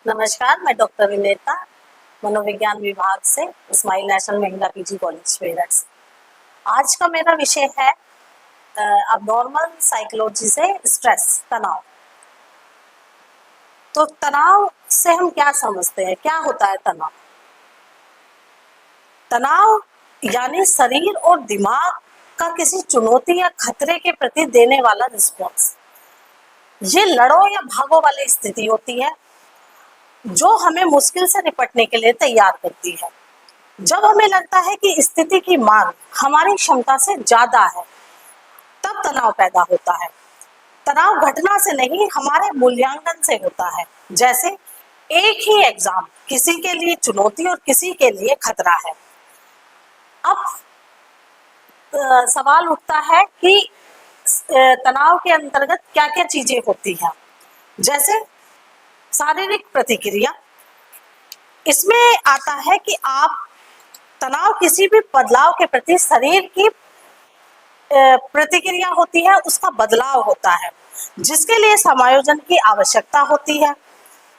नमस्कार, मैं डॉक्टर विनेता मनोविज्ञान विभाग से स्माइल नेशनल महिला पीजी कॉलेज मेरठ से। आज का मेरा विषय है अब नॉर्मल साइकोलॉजी से स्ट्रेस तनाव। तो तनाव से हम क्या समझते हैं, क्या होता है तनाव? तनाव यानी शरीर और दिमाग का किसी चुनौती या खतरे के प्रति देने वाला रिस्पॉन्स। ये लड़ो या भागो वाली स्थिति होती है जो हमें मुश्किल से निपटने के लिए तैयार करती है। जब हमें लगता है कि स्थिति की मांग हमारी क्षमता से ज्यादा है, तब तनाव पैदा होता है। तनाव घटना से नहीं, हमारे मूल्यांकन से होता है। जैसे एक ही एग्जाम किसी के लिए चुनौती और किसी के लिए खतरा है। अब सवाल उठता है कि तनाव के अंतर्गत क्या क्या चीजें होती हैं। जैसे शारीरिक प्रतिक्रिया, इसमें आता है कि आप तनाव किसी भी बदलाव के प्रति शरीर की प्रतिक्रिया होती है, उसका बदलाव होता है जिसके लिए समायोजन की आवश्यकता होती है।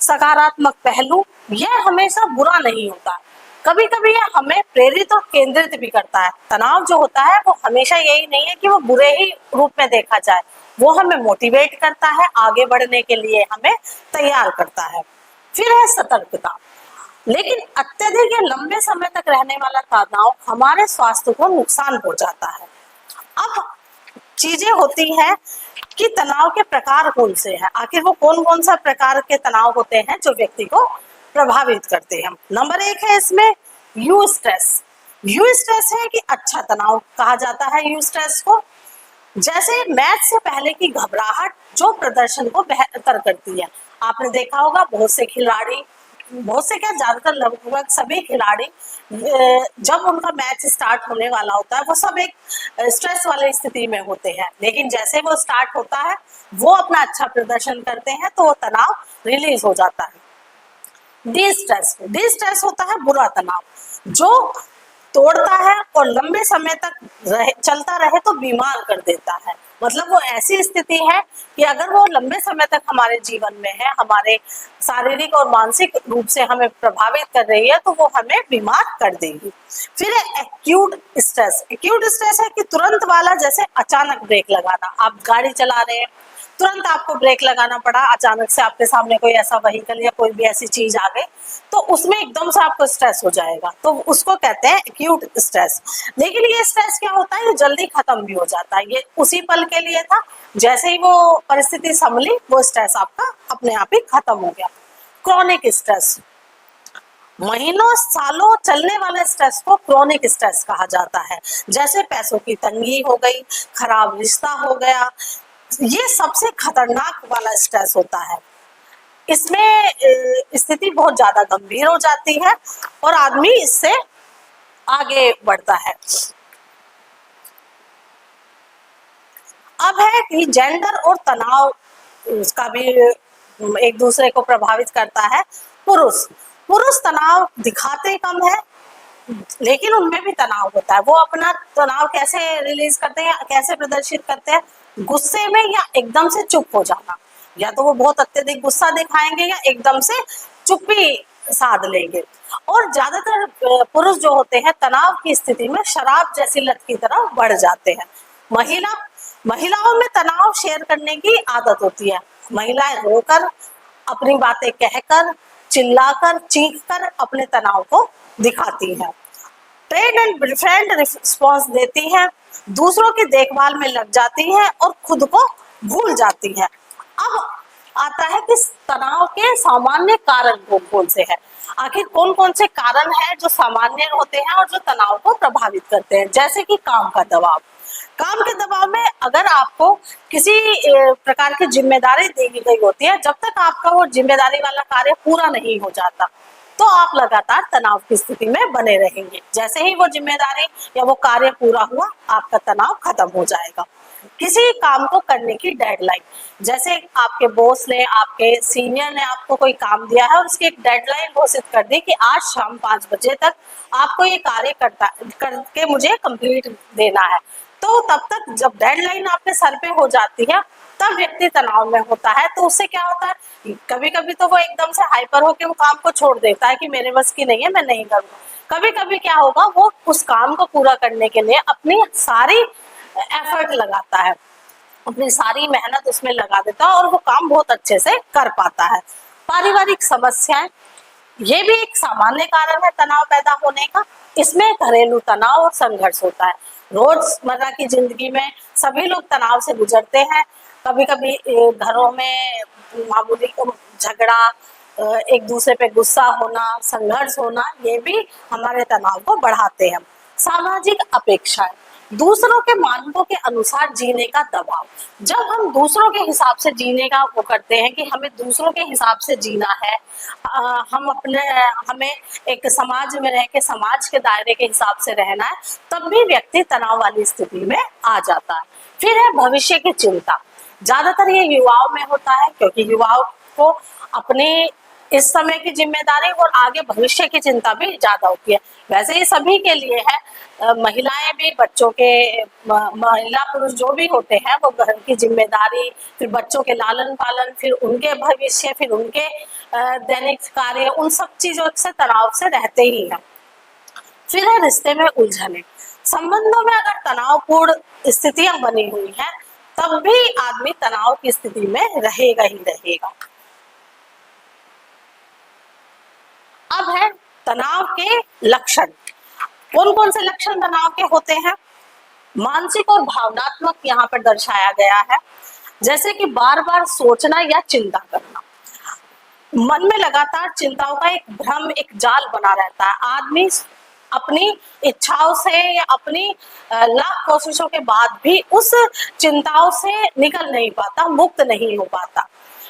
सकारात्मक पहलू, यह हमेशा बुरा नहीं होता, कभी कभी यह हमें प्रेरित और केंद्रित भी करता है। तनाव जो होता है वो हमेशा यही नहीं है कि वो बुरे ही रूप में देखा जाए, वो हमें मोटिवेट करता है, आगे बढ़ने के लिए हमें तैयार करता है। फिर है सतर्कता, लेकिन अत्यधिक या लंबे समय तक रहने वाला तनाव हमारे स्वास्थ्य को नुकसान पहुंचाता है। अब चीजें होती हैं कि तनाव के प्रकार कौन से हैं, आखिर वो कौन कौन सा प्रकार के तनाव होते हैं जो व्यक्ति को प्रभावित करते हैं। नंबर 1 है इसमें यू स्ट्रेस। यू स्ट्रेस है कि अच्छा तनाव कहा जाता है यू स्ट्रेस को। जैसे मैच से पहले की घबराहट जो प्रदर्शन को बेहतर करती है। आपने देखा होगा बहुत से खिलाड़ी, बहुत से क्या ज्यादातर लगभग सभी खिलाड़ी जब उनका मैच स्टार्ट होने वाला होता है वो सब एक स्ट्रेस वाली स्थिति में होते हैं, लेकिन जैसे वो स्टार्ट होता है वो अपना अच्छा प्रदर्शन करते हैं तो वो तनाव रिलीज हो जाता है। डिस्ट्रेस होता है बुरा तनाव जो तोड़ता है और लंबे समय तक चलता रहे तो बीमार कर देता है। मतलब वो ऐसी स्थिति है कि अगर वो लंबे समय तक हमारे जीवन में है, हमारे शारीरिक और मानसिक रूप से हमें प्रभावित कर रही है, तो वो हमें बीमार कर देगी। फिर है एक्यूट स्ट्रेस। एक्यूट स्ट्रेस है कि तुरंत वाला, जैसे अचानक ब्रेक लगाना, आप गाड़ी चला रहे हैं, तुरंत आपको ब्रेक लगाना पड़ा, अचानक से आपके सामने कोई ऐसा व्हीकल या कोई भी ऐसी चीज आ गई तो उसमें एकदम से आपको स्ट्रेस हो जाएगा, तो उसको कहते हैं एक्यूट स्ट्रेस। लेकिन ये स्ट्रेस क्या होता है, ये जल्दी खत्म भी हो जाता है, ये उसी पल के लिए था, जैसे ही वो परिस्थिति संभली वो स्ट्रेस आपका अपने आप ही खत्म हो गया। क्रॉनिक स्ट्रेस, महीनों सालों चलने वाले स्ट्रेस को क्रॉनिक स्ट्रेस कहा जाता है। जैसे पैसों की तंगी हो गई, खराब रिश्ता हो गया, ये सबसे खतरनाक वाला स्ट्रेस होता है। इसमें स्थिति बहुत ज्यादा गंभीर हो जाती है और आदमी इससे आगे बढ़ता है। अब है कि जेंडर और तनाव उसका भी एक दूसरे को प्रभावित करता है। पुरुष तनाव दिखाते कम है, लेकिन उनमें भी तनाव होता है। वो अपना तनाव कैसे रिलीज करते हैं, कैसे प्रदर्शित करते हैं? गुस्से में या एकदम से चुप हो जाना, या तो वो बहुत अत्यधिक गुस्सा दिखाएंगे या एकदम से चुप्पी साध लेंगे। और ज्यादातर पुरुष जो होते हैं तनाव की स्थिति में शराब जैसी लत की तरफ बढ़ जाते हैं। महिलाओं में तनाव शेयर करने की आदत होती है। महिलाएं रोकर, अपनी बातें कहकर, चिल्लाकर, चीखकर अपने तनाव को दिखाती हैं। ट्रेड एंड डिफरेंट रिस्पॉन्स देती हैं, दूसरों की देखभाल में लग जाती हैं और खुद को भूल जाती हैं। अब आता है कि तनाव के सामान्य कारण कौन कौन से हैं। आखिर कौन कौन से कारण हैं जो सामान्य होते हैं और जो तनाव को प्रभावित करते हैं। जैसे कि काम का दबाव। काम के दबाव में अगर आपको किसी प्रकार की जिम्मेदारी दी गई होती है, जब तक आपका वो जिम्मेदारी वाला कार्य पूरा नहीं हो जाता तो आप लगातार तनाव की स्थिति में बने रहेंगे। जैसे ही वो जिम्मेदारी या वो कार्य पूरा हुआ, आपका तनाव खत्म हो जाएगा। किसी काम को करने की डेडलाइन, जैसे आपके बॉस ने, आपके सीनियर ने आपको कोई काम दिया है और उसकी एक डेडलाइन घोषित कर दी कि आज शाम 5 बजे तक आपको ये कार्य करके मुझे कंप्लीट देना है, तो तो तब तक जब डेडलाइन आपके सर पे हो जाती है तब व्यक्ति तनाव में होता है। तो उससे क्या होता है, कभी कभी तो वो एकदम से हाइपर होकर वो काम को छोड़ देता है कि मेरे बस की नहीं है, मैं नहीं करूँगा। कभी कभी क्या होगा, वो उस काम को पूरा करने के लिए अपनी सारी एफर्ट लगाता है, अपनी सारी मेहनत उसमें लगा देता है और वो काम बहुत अच्छे से कर पाता है। पारिवारिक समस्याएं, ये भी एक सामान्य कारण है तनाव पैदा होने का। इसमें घरेलू तनाव और संघर्ष होता है। रोजमर्रा की जिंदगी में सभी लोग तनाव से गुजरते हैं। कभी कभी घरों में मामूली झगड़ा, एक दूसरे पे गुस्सा होना, संघर्ष होना, ये भी हमारे तनाव को बढ़ाते हैं। सामाजिक अपेक्षाएं, दूसरों के मानकों के अनुसार जीने का दबाव। जब हम दूसरों के हिसाब से जीने का वो करते हैं कि हमें दूसरों के हिसाब से जीना है, हमें एक समाज में रह के समाज के दायरे के हिसाब से रहना है, तब भी व्यक्ति तनाव वाली स्थिति में आ जाता है। फिर है भविष्य की चिंता। ज्यादातर ये युवाओं में होता है, क्योंकि युवाओं को अपने इस समय की जिम्मेदारी और आगे भविष्य की चिंता भी ज्यादा होती है। वैसे ये सभी के लिए है, महिलाएं भी, बच्चों के महिला पुरुष जो भी होते हैं वो घर की जिम्मेदारी, फिर बच्चों के लालन पालन, फिर उनके भविष्य, फिर उनके दैनिक कार्य, उन सब चीजों से तनाव से रहते ही हैं। फिर है रिश्ते में उलझने। संबंधों में अगर तनावपूर्ण स्थितियां बनी हुई हैं तब भी आदमी तनाव की स्थिति में रहेगा ही रहेगा। अब है तनाव के लक्षण। कौन कौन से लक्षण तनाव के होते हैं? मानसिक और भावनात्मक यहाँ पर दर्शाया गया है, जैसे कि बार बार सोचना या चिंता करना। मन में लगातार चिंताओं का एक भ्रम, एक जाल बना रहता है। आदमी अपनी इच्छाओं से या अपनी लाख कोशिशों के बाद भी उस चिंताओं से निकल नहीं पाता, मुक्त नहीं हो पाता।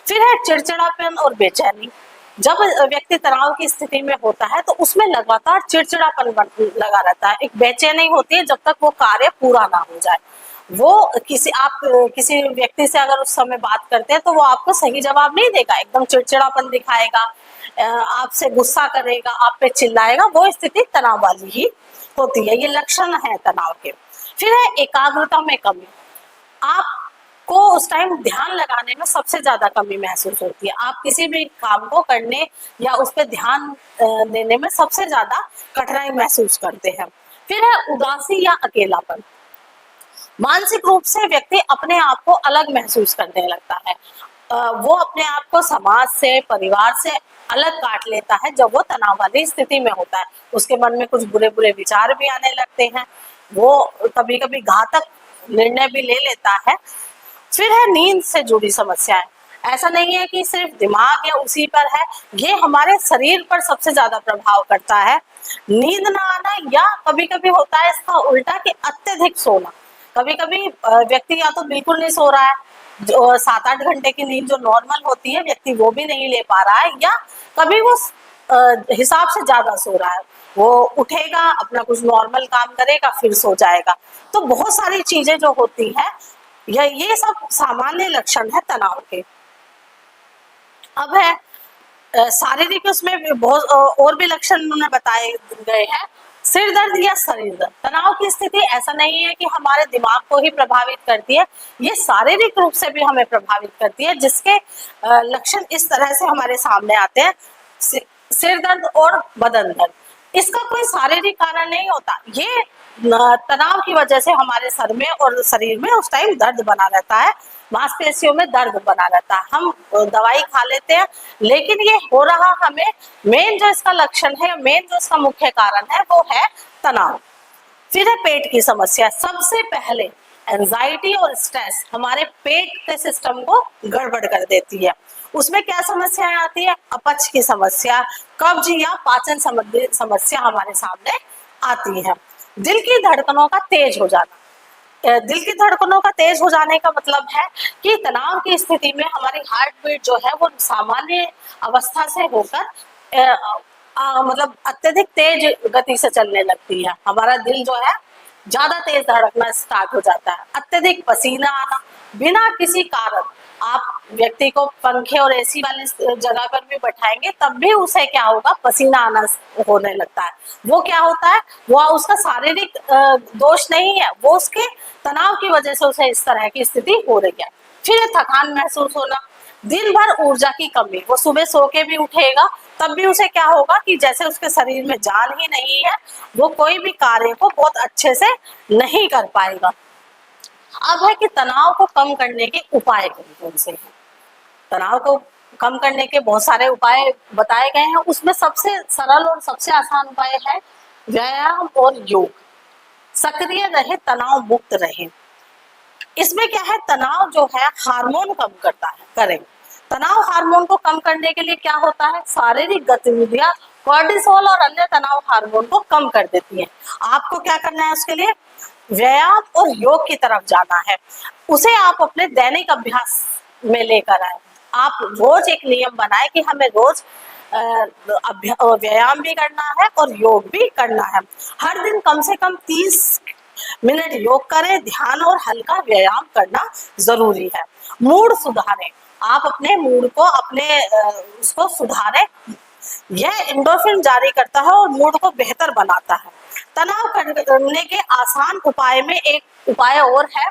फिर है चिड़चिड़ापन और बेचैनी। जब व्यक्ति तनाव की स्थिति में होता है तो उसमें लगातार चिड़चिड़ापन लगा रहता है, एक बेचैनी होती है जब तक वो कार्य पूरा ना हो जाए। वो किसी व्यक्ति से अगर उस समय बात करते हैं तो वो आपको सही जवाब नहीं देगा, एकदम चिड़चिड़ापन दिखाएगा, आपसे गुस्सा करेगा, आप पे चिल्लाएगा। वो स्थिति तनाव वाली ही होती है, ये लक्षण है तनाव के। फिर है एकाग्रता में कमी। आपको उस टाइम ध्यान लगाने में सबसे ज्यादा कमी महसूस होती है। आप किसी भी काम को करने या उस पर ध्यान देने में सबसे ज्यादा कठिनाई महसूस करते हैं। फिर है उदासी या अकेलापन। मानसिक रूप से व्यक्ति अपने आप को अलग महसूस करने लगता है। वो अपने आप को समाज से, परिवार से अलग काट लेता है जब वो तनाव वाली स्थिति में होता है। उसके मन में कुछ बुरे बुरे विचार भी आने लगते हैं, वो कभी कभी घातक निर्णय भी ले लेता है। फिर है नींद से जुड़ी समस्याएं। ऐसा नहीं है कि सिर्फ दिमाग या उसी पर है, ये हमारे शरीर पर सबसे ज्यादा प्रभाव करता है। नींद ना आना, या कभी कभी होता है इसका उल्टा कि अत्यधिक सोना। कभी कभी व्यक्ति या तो बिल्कुल नहीं सो रहा है, जो 7-8 घंटे की नींद जो नॉर्मल होती है व्यक्ति वो भी नहीं ले पा रहा है, या कभी वो हिसाब से ज्यादा सो रहा है। वो उठेगा, अपना कुछ नॉर्मल काम करेगा, फिर सो जाएगा। तो बहुत सारी चीजें जो होती है, ये सब सामान्य लक्षण है तनाव के। अब है शारीरिक, उसमें भी बहुत और भी लक्षण उन्होंने बताए गए हैं। सिर दर्द या शरीर दर्द। तनाव की स्थिति ऐसा नहीं है कि हमारे दिमाग को ही प्रभावित करती है, ये शारीरिक रूप से भी हमें प्रभावित करती है, जिसके लक्षण इस तरह से हमारे सामने आते हैं। सिर दर्द और बदन दर्द, इसका कोई शारीरिक कारण नहीं होता, ये तनाव की वजह से हमारे सर में और शरीर में उस टाइम दर्द बना रहता है, मांसपेशियों में दर्द बना रहता है। हम दवाई खा लेते हैं, लेकिन ये हो रहा हमें, मेन जो इसका लक्षण है, मेन जो इसका मुख्य कारण है वो है तनाव। फिर है पेट की समस्या। सबसे पहले एंजाइटी और स्ट्रेस हमारे पेट के सिस्टम को गड़बड़ कर देती है। उसमें क्या समस्याएं आती है? अपच की समस्या, कब्ज या पाचन संबंधी समस्या हमारे सामने आती है। दिल की धड़कनों का तेज हो जाना। दिल की धड़कनों का तेज हो जाने का मतलब है कि तनाव की स्थिति में हमारी हार्ट बीट जो है वो सामान्य अवस्था से होकर मतलब अत्यधिक तेज गति से चलने लगती है। हमारा दिल जो है ज्यादा तेज धड़कना स्टार्ट हो जाता है। अत्यधिक पसीना आना, बिना किसी कारण आप व्यक्ति को पंखे और एसी वाली जगह पर भी बैठाएंगे तब भी उसे क्या होगा, पसीना आना होने लगता है। वो क्या होता है, वो उसका शारीरिक दोष नहीं है, वो उसके तनाव की वजह से उसे इस तरह की स्थिति हो रही है। फिर थकान महसूस होना, दिन भर ऊर्जा की कमी, वो सुबह सो के भी उठेगा तब भी उसे क्या होगा कि जैसे उसके शरीर में जान ही नहीं है, वो कोई भी कार्य को बहुत अच्छे से नहीं कर पाएगा। अब है कि तनाव को कम करने के उपाय कौन से हैं। तनाव को कम करने के बहुत सारे उपाय बताए गए हैं, उसमें सबसे सरल और सबसे आसान उपाय है व्यायाम और योग। सक्रिय रहे, तनाव मुक्त रहे। इसमें क्या है, तनाव जो है हार्मोन कम करता है, करें। तनाव हार्मोन को कम करने के लिए क्या होता है, शारीरिक गतिविधियां कॉर्टिसोल और अन्य तनाव हार्मोन को कम कर देती है। आपको क्या करना है, उसके लिए व्यायाम और योग की तरफ जाना है। उसे आप अपने दैनिक अभ्यास में लेकर आए। आप रोज एक नियम बनाए कि हमें रोज व्यायाम भी करना है और योग भी करना है। हर दिन कम से कम 30 मिनट योग करें, ध्यान और हल्का व्यायाम करना जरूरी है। मूड सुधारें, आप अपने मूड को उसको सुधारें। यह एंडोर्फिन जारी करता है और मूड को बेहतर बनाता है। तनाव करने के आसान उपाय में एक उपाय और है,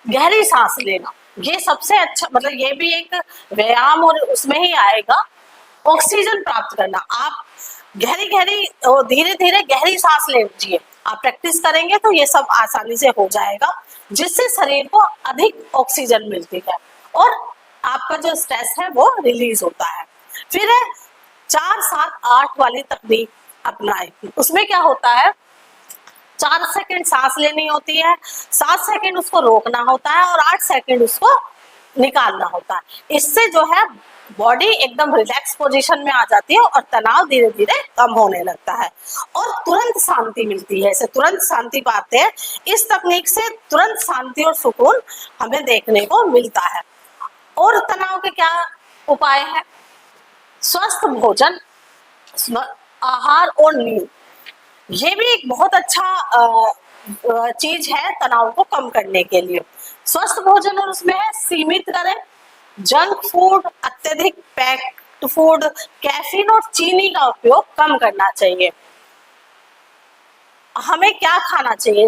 गहरी सांस लेना। ये सबसे अच्छा, मतलब ये भी एक व्यायाम और उसमें ही आएगा। ऑक्सीजन प्राप्त करना, आप गहरी गहरी और धीरे धीरे गहरी सांस लीजिए। आप प्रैक्टिस करेंगे तो ये सब आसानी से हो जाएगा, जिससे शरीर को अधिक ऑक्सीजन मिलती है और आपका जो स्ट्रेस है वो रिलीज होता है। फिर है 4-7-8 वाली तकनीक अपनाएं। उसमें क्या होता है, 4 सेकंड सांस लेनी होती है, 7 सेकंड उसको रोकना होता है और 8 सेकंड उसको निकालना होता है। इससे जो है बॉडी एकदम रिलैक्स पोजीशन में आ जाती है और तनाव धीरे धीरे कम होने लगता है और तुरंत शांति मिलती है। इसे तुरंत शांति पाते हैं। इस तकनीक से तुरंत शांति और सुकून हमें देखने को मिलता है। और तनाव के क्या उपाय है, स्वस्थ भोजन, आहार और नींद। ये भी एक बहुत अच्छा चीज है तनाव को कम करने के लिए। स्वस्थ भोजन और उसमें है सीमित करें, जंक फूड, अत्यधिक पैक्ड फूड, कैफीन और चीनी का उपयोग कम करना चाहिए। हमें क्या खाना चाहिए,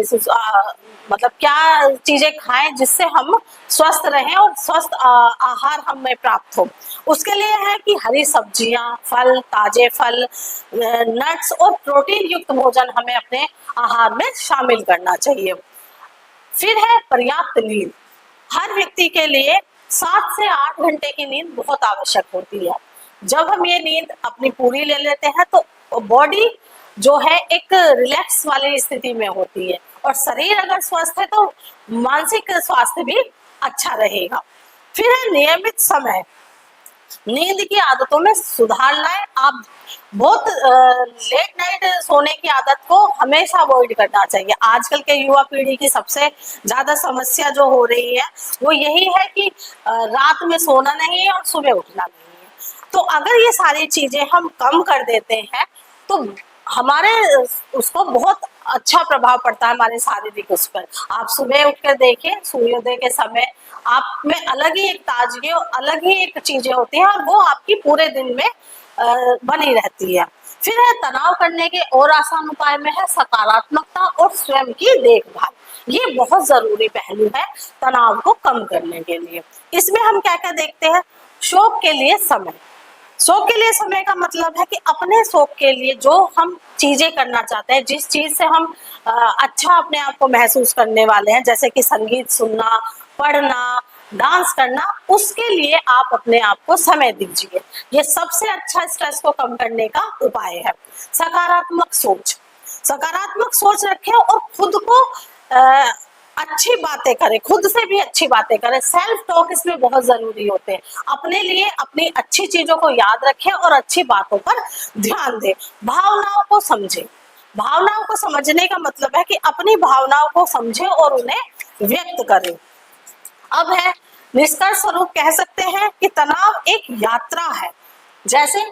मतलब क्या चीजें खाएं जिससे हम स्वस्थ रहें और स्वस्थ आहार हमें प्राप्त हो। उसके लिए है कि हरी सब्जियां, फल, ताजे फल, नट्स और प्रोटीन युक्त भोजन हमें अपने आहार में शामिल करना चाहिए। फिर है पर्याप्त नींद। हर व्यक्ति के लिए 7 से 8 घंटे की नींद बहुत आवश्यक होती है। जब हम ये नींद अपनी पूरी ले लेते हैं तो बॉडी जो है एक रिलैक्स वाली स्थिति में होती है और शरीर अगर स्वस्थ है तो मानसिक स्वास्थ्य भी अच्छा रहेगा। फिर है नियमित समय, नींद की आदतों में सुधार लाएं। आप बहुत लेट नाइट सोने की आदत को हमेशा अवॉइड करना चाहिए। आजकल के युवा पीढ़ी की सबसे ज्यादा समस्या जो हो रही है वो यही है कि रात में सोना नहीं है और सुबह उठना नहीं है। तो अगर ये सारी चीजें हम कम कर देते हैं तो हमारे उसको बहुत अच्छा प्रभाव पड़ता है हमारे शारीरिक उस पर। आप सुबह उठकर देखें, सूर्योदय के समय आप में अलग ही एक ताजगी और अलग ही एक चीजें होती हैं और वो आपकी पूरे दिन में बनी रहती है। फिर है तनाव करने के और आसान उपाय में है सकारात्मकता और स्वयं की देखभाल। ये बहुत जरूरी पहलू है तनाव को कम करने के लिए। इसमें हम क्या क्या देखते हैं, शौक के लिए समय। शौक के लिए समय का मतलब है कि अपने शौक के लिए जो हम चीजें करना चाहते हैं, जिस चीज से हम अच्छा अपने आप को महसूस करने वाले हैं, जैसे कि संगीत सुनना, पढ़ना, डांस करना, उसके लिए आप अपने आप को समय दीजिए। ये सबसे अच्छा स्ट्रेस को कम करने का उपाय है। सकारात्मक सोच, सकारात्मक सोच रखें और खुद को अच्छी बातें करें, खुद से भी अच्छी बातें करें। सेल्फ टॉक इसमें बहुत जरूरी होते हैं। अपने लिए अपनी अच्छी चीजों को याद रखें और अच्छी बातों पर ध्यान दें। भावनाओं को समझें। भावनाओं को समझने का मतलब है कि अपनी भावनाओं को समझें और उन्हें व्यक्त करें। अब है निष्कर्ष स्वरूप कह सकते हैं कि तनाव एक यात्रा है। जैसे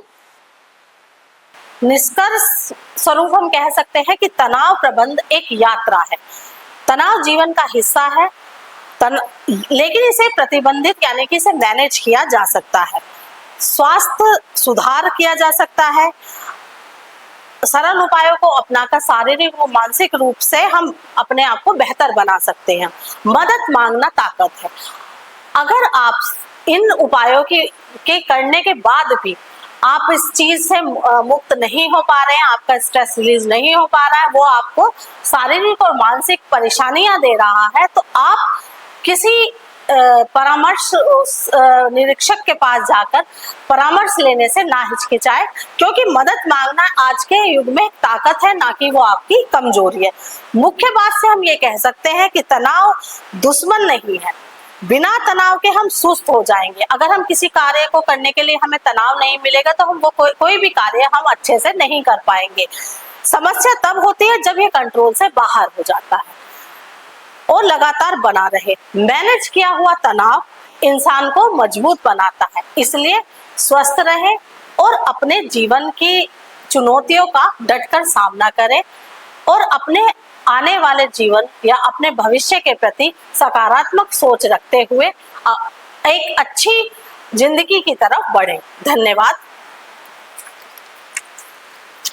निष्कर्ष स्वरूप हम कह सकते हैं कि तनाव प्रबंधन एक यात्रा है। तनाव जीवन का हिस्सा है। लेकिन इसे प्रतिबंधित यानी कि इसे मैनेज किया जा सकता है। स्वास्थ्य सुधार किया जा सकता है। सरल उपायों को अपनाकर शारीरिक और मानसिक रूप से हम अपने आप को बेहतर बना सकते हैं। मदद मांगना ताकत है। अगर आप इन उपायों के करने के बाद भी आप इस चीज से मुक्त नहीं हो पा रहे हैं, आपका स्ट्रेस रिलीज नहीं हो पा रहा है, वो आपको शारीरिक और मानसिक परेशानियां दे रहा है, तो आप किसी परामर्श निरीक्षक के पास जाकर परामर्श लेने से ना हिचकिचाए, क्योंकि मदद मांगना आज के युग में ताकत है, ना कि वो आपकी कमजोरी है। मुख्य बात से हम ये कह सकते हैं कि तनाव दुश्मन नहीं है। बिना तनाव के हम सुस्त हो जाएंगे। अगर हम किसी कार्य को करने के लिए हमें तनाव नहीं मिलेगा तो हम वो कोई भी कार्य हम अच्छे से नहीं कर पाएंगे। समस्या तब होती है जब ये कंट्रोल से बाहर हो जाता है और लगातार बना रहे। मैनेज किया हुआ तनाव इंसान को मजबूत बनाता है। इसलिए स्वस्थ रहे और अपने जीवन की चुनौतियों का डटकर सामना करें और अपने आने वाले जीवन या अपने भविष्य के प्रति सकारात्मक सोच रखते हुए एक अच्छी जिंदगी की तरफ बढ़ें। धन्यवाद।